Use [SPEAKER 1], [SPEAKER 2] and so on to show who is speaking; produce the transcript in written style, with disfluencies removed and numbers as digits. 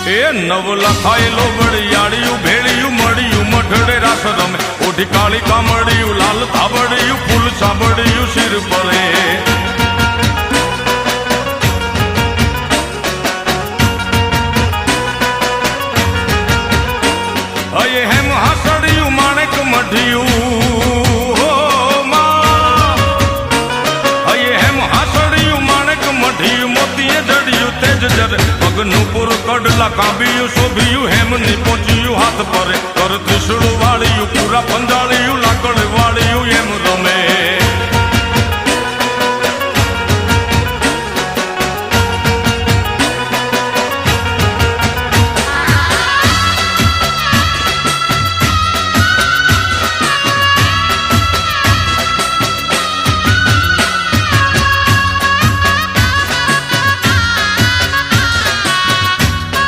[SPEAKER 1] એ નવ લખાયેલો વળિયાળિયું ભેળિયું મળ્યું મઢડે રાસ રમે ઓઢી કાળી કામડિયું લાલ ધાબડિયું ફૂલ સાંભળિયું શિર પરે અયે હેમ હાસડિયું માણેક મઢિયું અયે હેમ હાસડિયું માણેક મઢિયું મોતીએ જડિયું તેજ જરે પગનું પુર કડલા કાંબિયું શોભિયું હેમની પહોંચ્યું હાથ પરે કર ત્રિશુળ વાળિયું પૂરા પંજાળિયું લાકડ વાળિયું એમ રમે